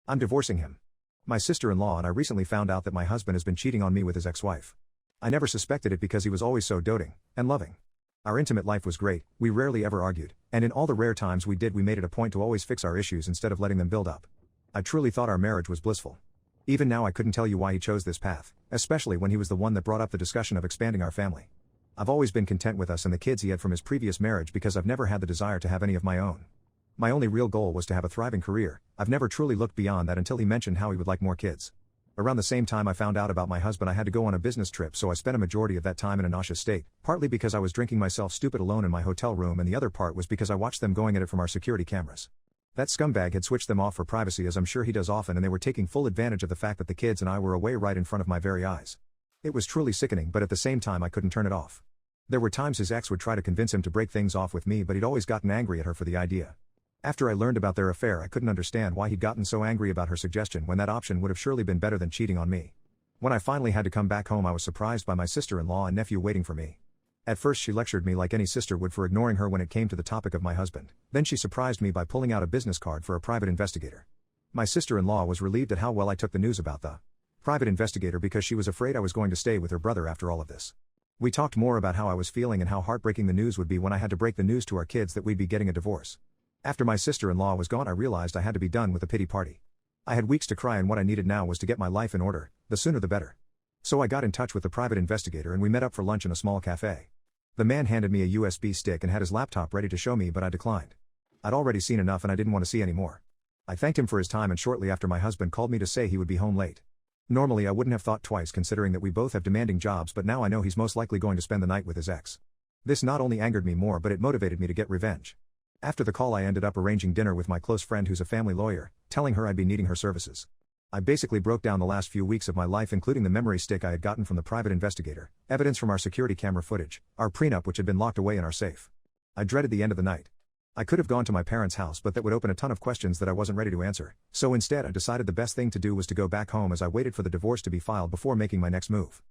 I'm divorcing him. My sister-in-law and I recently found out that my husband has been cheating on me with his ex-wife. I never suspected it because he was always so doting and loving. Our intimate life was great, we rarely ever argued, and in all the rare times we did we made it a point to always fix our issues instead of letting them build up. I truly thought our marriage was blissful. Even now I couldn't tell you why he chose this path, especially when he was the one that brought up the discussion of expanding our family. I've always been content with us and the kids he had from his previous marriage because I've never had the desire to have any of my own. My only real goal was to have a thriving career. I've never truly looked beyond that until he mentioned how he would like more kids. Around the same time I found out about my husband I had to go on a business trip, so I spent a majority of that time in a nauseous state, partly because I was drinking myself stupid alone in my hotel room and the other part was because I watched them going at it from our security cameras. That scumbag had switched them off for privacy, as I'm sure he does often, and they were taking full advantage of the fact that the kids and I were away right in front of my very eyes. It was truly sickening, but at the same time I couldn't turn it off. There were times his ex would try to convince him to break things off with me, but he'd always gotten angry at her for the idea. After I learned about their affair I couldn't understand why he'd gotten so angry about her suggestion when that option would have surely been better than cheating on me. When I finally had to come back home I was surprised by my sister-in-law and nephew waiting for me. At first she lectured me like any sister would for ignoring her when it came to the topic of my husband, then she surprised me by pulling out a business card for a private investigator. My sister-in-law was relieved at how well I took the news about the private investigator because she was afraid I was going to stay with her brother after all of this. We talked more about how I was feeling and how heartbreaking the news would be when I had to break the news to our kids that we'd be getting a divorce. After my sister-in-law was gone I realized I had to be done with the pity party. I had weeks to cry and what I needed now was to get my life in order, the sooner the better. So I got in touch with the private investigator and we met up for lunch in a small cafe. The man handed me a USB stick and had his laptop ready to show me, but I declined. I'd already seen enough and I didn't want to see any more. I thanked him for his time and shortly after my husband called me to say he would be home late. Normally I wouldn't have thought twice considering that we both have demanding jobs, but now I know he's most likely going to spend the night with his ex. This not only angered me more but it motivated me to get revenge. After the call I ended up arranging dinner with my close friend who's a family lawyer, telling her I'd be needing her services. I basically broke down the last few weeks of my life, including the memory stick I had gotten from the private investigator, evidence from our security camera footage, our prenup which had been locked away in our safe. I dreaded the end of the night. I could have gone to my parents' house, but that would open a ton of questions that I wasn't ready to answer, so instead I decided the best thing to do was to go back home as I waited for the divorce to be filed before making my next move.